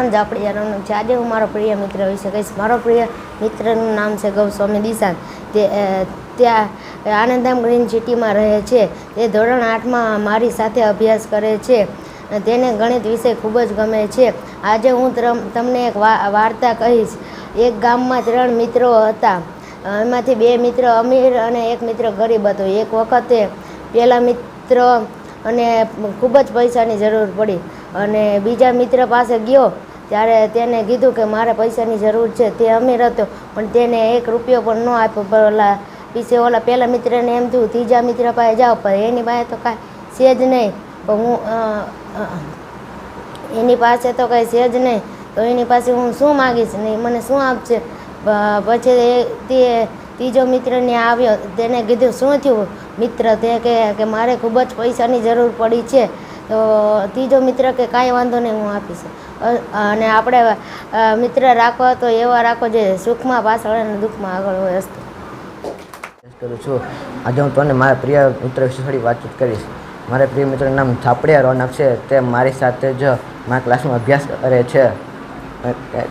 દિશાંત જાપડિયાનું છે। આજે હું મારો પ્રિય મિત્ર વિશે કહીશ। મારો પ્રિય મિત્રનું નામ છે ગૌસ્વામી દિશાંત। ત્યાં આનંદધામ ગ્રીન સિટીમાં રહે છે। તે ધોરણ 8માં મારી સાથે અભ્યાસ કરે છે। તેને ગણિત વિષય ખૂબ જ ગમે છે। આજે હું તમને એક વાર્તા કહીશ। એક ગામમાં 3 મિત્રો હતા। એમાંથી 2 મિત્ર અમીર અને 1 મિત્ર ગરીબ હતો। એક વખતે પહેલા મિત્ર અને ખૂબ જ પૈસાની જરૂર પડી અને બીજા મિત્ર પાસે ગયો ત્યારે તેને કીધું કે મારે પૈસાની જરૂર છે। તે અમીર હતો પણ તેને 1 રૂપિયો પણ ન આપ્યો। ઓલા પહેલા મિત્રને એમ થયું ત્રીજા મિત્ર પાસે જાઓ, પણ એની પાસે તો કાંઈ છે જ નહીં। એની પાસે તો કાંઈ છે જ નહીં, તો એની પાસે હું શું માગીશ ને મને શું આપશે। પછી તે ત્રીજો મિત્રને આવ્યો। તેને કીધું શું થયું મિત્ર? તે કે મારે ખૂબ જ પૈસાની જરૂર પડી છે। તો ત્રીજો મિત્ર કે કાંઈ વાંધો નહીં, હું આપીશ। અને આપણે મિત્ર રાખવા તો એવા રાખો જે સુખમાં પાછળ અને દુઃખમાં આગળ હોય। કરું છું। આજે હું તમને મારા પ્રિય મિત્ર વિશે થોડી વાતચીત કરીશ। મારા પ્રિય મિત્રનું નામ થાપડિયા રોનક છે। તે મારી સાથે જ મારા ક્લાસમાં અભ્યાસ કરે છે।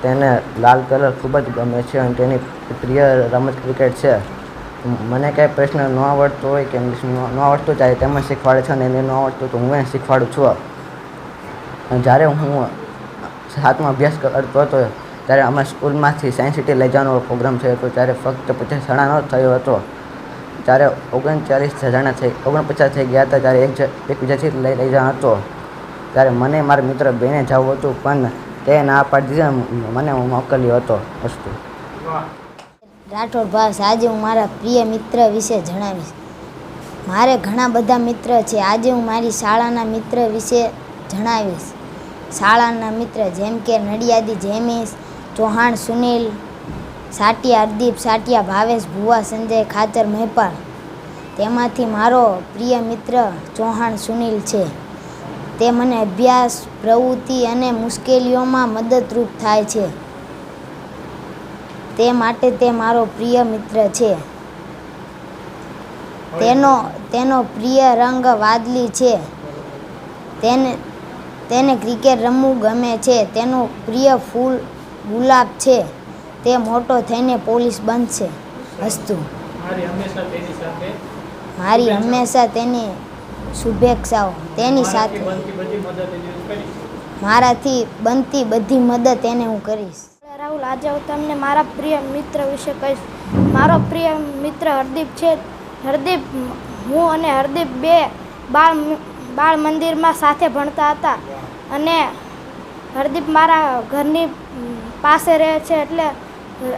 તેને લાલ કલર ખૂબ જ ગમે છે અને તેની પ્રિય રમત ક્રિકેટ છે। મને કાંઈ પ્રશ્ન ન આવડતો હોય કે ન આવડતો ત્યારે તેમાં શીખવાડે છે અને એને ન આવડતું તો હું એને શીખવાડું છું। જ્યારે હું 7માં અભ્યાસ કરતો હતો ત્યારે અમારા સ્કૂલમાંથી સાયન્સ સિટી લઈ જવાનો પ્રોગ્રામ થયો હતો। ત્યારે ફક્ત 50 જણાનો થયો હતો। ત્યારે 49 થઈ ગયા હતા। ત્યારે એક બીજાથી લઈ જવાનો હતો। ત્યારે મને મારા મિત્ર બેને જવું હતું પણ તે ના પાડી દીધી, મને મોકલ્યો હતો। વસ્તુ રાઠોડ ભાસ। આજે હું મારા પ્રિય મિત્ર વિશે જણાવીશ। મારે ઘણા બધા મિત્ર છે। આજે હું મારી શાળાના મિત્ર વિશે જણાવીશ। શાળાના મિત્ર જેમ કે નડિયાદી જેમીશ, ચૌહાણ સુનિલ, સાટિયા હરદીપ, સાટિયા ભાવેશ, ભુવા સંજય, ખાચર મહેપાલ। તેમાંથી મારો પ્રિય મિત્ર ચૌહાણ સુનિલ છે। તે મને અભ્યાસ, પ્રવૃત્તિ અને મુશ્કેલીઓમાં મદદરૂપ થાય છે, તે માટે તે મારો પ્રિય મિત્ર છે। તેનો પ્રિય રંગ વાદળી છે। તેને ક્રિકેટ રમવું ગમે છે। તેનું પ્રિય ફૂલ ગુલાબ છે। તે મોટો થઈને પોલીસ બનશે। અસ્તુ। મારી હંમેશા તેની શુભેચ્છાઓ। તેની સાથે મારાથી બનતી બધી મદદ તેને હું કરીશ। રાહુલ। આજે હું તમને મારા પ્રિય મિત્ર વિશે કહીશ। મારો પ્રિય મિત્ર હરદીપ છે। હું અને હરદીપ 2 બાળ મંદિરમાં સાથે ભણતા હતા અને હરદીપ મારા ઘરની પાસે રહે છે, એટલે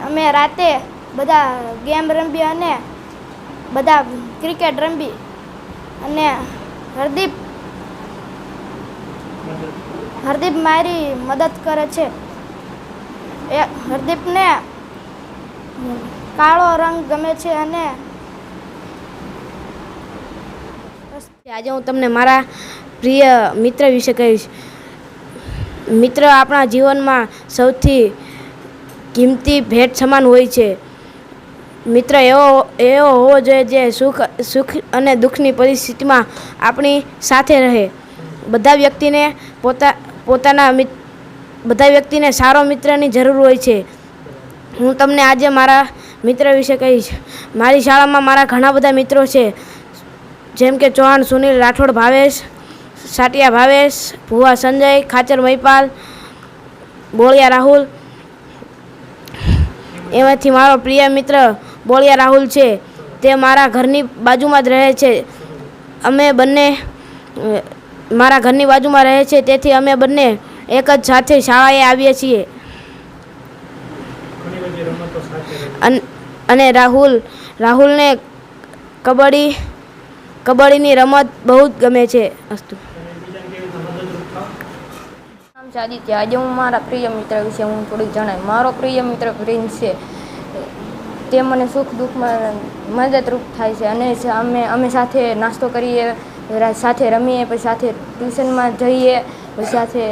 અમે રાતે બધા ગેમ રમી અને બધા ક્રિકેટ રમી અને હરદીપ મારી મદદ કરે છે। હરદીપને કાળો રંગ ગમે છે અને આજે હું તમને મારા પ્રિય મિત્ર વિશે કહીશ। મિત્ર આપણા જીવનમાં સૌથી કિંમતી ભેટ સમાન હોય છે। મિત્ર એવો હોવો જોઈએ જે સુખ અને દુઃખની પરિસ્થિતિમાં આપણી સાથે રહે। બધા વ્યક્તિને સારો મિત્રની જરૂર હોય છે। હું તમને આજે મારા મિત્ર વિશે કહીશ। મારી શાળામાં મારા ઘણા બધા મિત્રો છે, જેમ કે ચૌહાણ સુનિલ, રાઠોડ ભાવેશ, સાટિયા ભાવેશ, ભુવા સંજય, ખાચર મહિપાલ, બોળિયા રાહુલ। એમાંથી મારો પ્રિય મિત્ર બોળિયા રાહુલ છે। તે મારા ઘરની બાજુમાં જ રહે છે। અમે બંને મારા ઘરની બાજુમાં રહે છે, તેથી અમે બંને એક જ સાથે શાળાએ આવીએ છીએ। અને રાહુલને કબડ્ડીની રમત બહુ જ ગમે છે। અસ્તુ। નામ છે આદિત્ય। આજે હું મારા પ્રિય મિત્ર વિશે હું થોડીક જણાવીશ। મારો પ્રિય મિત્ર પ્રિન્સ છે। તે મને સુખ દુઃખમાં મદદરૂપ થાય છે અને અમે સાથે નાસ્તો કરીએ, સાથે રમીએ, પછી સાથે ટ્યુશનમાં જઈએ, પછી સાથે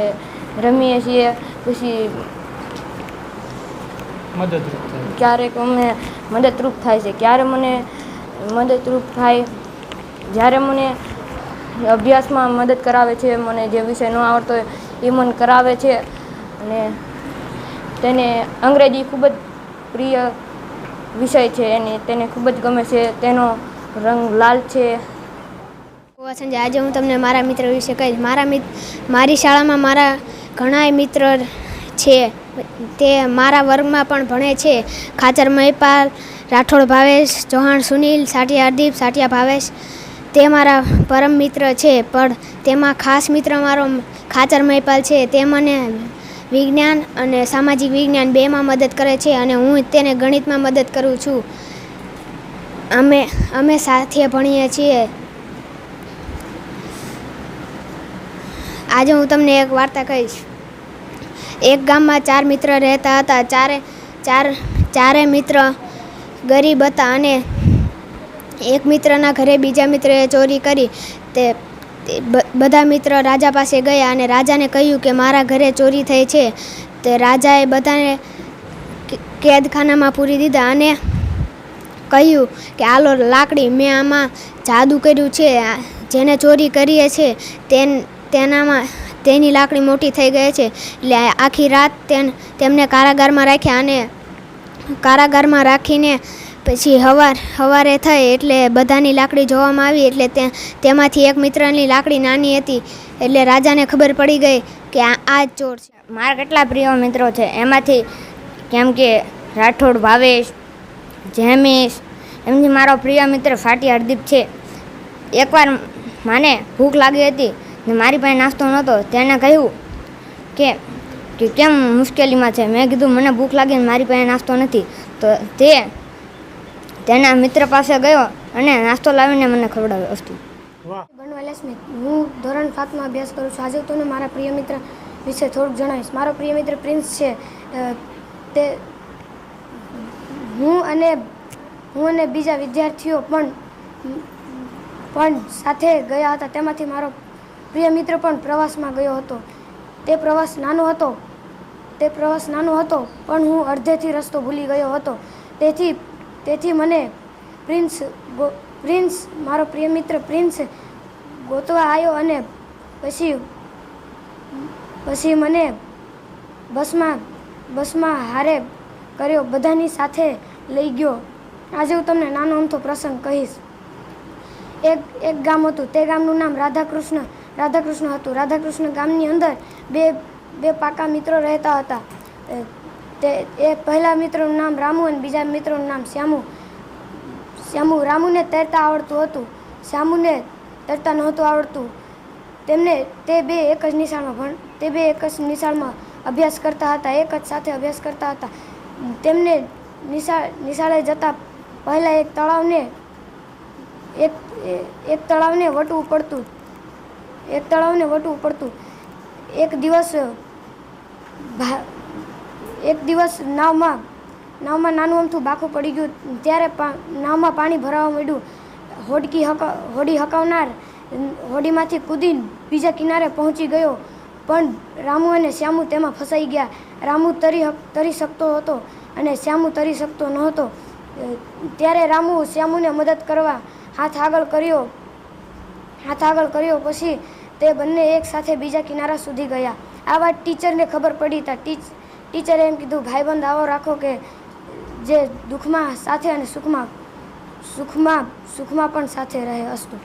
રમીએ છીએ। પછી ક્યારેક અમને મદદરૂપ થાય છે। ક્યારે મને મદદરૂપ થાય જ્યારે મને અભ્યાસમાં મદદ કરાવે છે। મને જે વિષય ન આવડતો હોય એ મને કરાવે છે અને તેને અંગ્રેજી ખૂબ જ પ્રિય વિષય છે અને તેને ખૂબ જ ગમે છે. તેનો રંગ લાલ છે. સંજય, આજે હું તમને મારા મિત્ર વિશે કહીશ. મારી શાળામાં મારા ઘણાય મિત્ર છે. તે મારા વર્ગમાં પણ ભણે છે. ખાચર મહિપાલ, રાઠોડ ભાવેશ, ચૌહાણ સુનિલ, સાટિયા હરદીપ, સાટિયા ભાવેશ તે મારા પરમ મિત્ર છે. પણ તેમાં ખાસ મિત્ર મારો ખાચર મહિપાલ છે. તે મને વિજ્ઞાન અને સામાજિક વિજ્ઞાન બેમાં મદદ કરે છે અને હું તેને ગણિતમાં મદદ કરું છું. અમે સાથે ભણીએ છીએ. આજે હું તમને એક વાર્તા કહીશ. એક ગામમાં 4 મિત્ર રહેતા હતા. ચારે મિત્ર ગરીબ હતા અને એક મિત્રના ઘરે બીજા મિત્રએ ચોરી કરી. તે બધા મિત્ર રાજા પાસે ગયા અને રાજાને કહ્યું કે મારા ઘરે ચોરી થઈ છે. તે રાજાએ બધાને કેદખાનામાં પૂરી દીધા અને કહ્યું કે આલો લાકડી, મેં આમાં જાદુ કર્યું છે. જેને ચોરી કરીએ છે તેની લાકડી મોટી થઈ ગઈ છે. એટલે આખી રાત તેમને કારાગારમાં રાખ્યા અને કારાગારમાં રાખીને પછી સવારે થઈ એટલે બધાની લાકડી જોવામાં આવી. એટલે તેમાંથી એક મિત્રની લાકડી નાની હતી. એટલે રાજાને ખબર પડી ગઈ કે આ જ ચોર છે. મારા કેટલા પ્રિય મિત્રો છે. એમાંથી કેમ કે રાઠોડ ભાવેશ, જેમીશ, એમથી મારો પ્રિય મિત્ર સાટિયા હરદીપ છે. એકવાર મને ભૂખ લાગી હતી ને મારી પાસે નાસ્તો નહોતો. તેણે કહ્યું કે કેમ મુશ્કેલીમાં છે. મેં કીધું મને ભૂખ લાગી ને મારી પાસે નાસ્તો નથી. તો તેના મિત્ર પાસે ગયો અને નાસ્તો લાવીને મને ખવડાવ્યો હતું. ગણવાલા સ્મિત, હું ધોરણ 7માં અભ્યાસ કરું છું. આજે હું તમને મારા પ્રિય મિત્ર વિશે થોડુંક જણાવીશ. મારો પ્રિય મિત્ર પ્રિન્સ છે. તે હું અને બીજા વિદ્યાર્થીઓ પણ સાથે ગયા હતા. તેમાંથી મારો પ્રિય મિત્ર પણ પ્રવાસમાં ગયો હતો. તે પ્રવાસ નાનો હતો પણ હું અડધેથી રસ્તો ભૂલી ગયો હતો. તેથી મને પ્રિન્સ મારો પ્રિય મિત્ર પ્રિન્સ ગોતવા આવ્યો અને પછી મને બસમાં હારે કર્યો, બધાની સાથે લઈ ગયો. આજે હું તમને નાનો અમથો પ્રસંગ કહીશ. એક ગામ હતું. તે ગામનું નામ રાધાકૃષ્ણ હતું. રાધાકૃષ્ણ ગામની અંદર બે પાકા મિત્રો રહેતા હતા. એક પહેલા મિત્રનું નામ રામુ અને બીજા મિત્રનું નામ શ્યામુ. રામુને તરતા આવડતું હતું, શ્યામુને તરતા નહોતું આવડતું. તે બે એક જ નિશાળમાં અભ્યાસ કરતા હતા. એક જ સાથે અભ્યાસ કરતા હતા. તેમને નિશાળે જતા પહેલાં એક તળાવને વટવું પડતું. એક દિવસ નાવમાં નાનું અમથું બાખું પડી ગયું. ત્યારે નાવમાં પાણી ભરાવા માંડ્યું. હોડી હકાવનાર હોડીમાંથી કૂદીને બીજા કિનારે પહોંચી ગયો, પણ રામુ અને શ્યામુ તેમાં ફસાઈ ગયા. રામુ તરી શકતો હતો અને શ્યામુ તરી શકતો નહોતો. ત્યારે રામુ શ્યામુને મદદ કરવા હાથ આગળ કર્યો. પછી તે બંને એક સાથે બીજા કિનારા સુધી ગયા. આ વાત ટીચરને ખબર પડી. ટીચરે એમ કીધું, ભાઈબંધ આવો રાખો કે જે દુઃખમાં સાથે અને સુખમાં પણ સાથે રહે. અસ્તુ.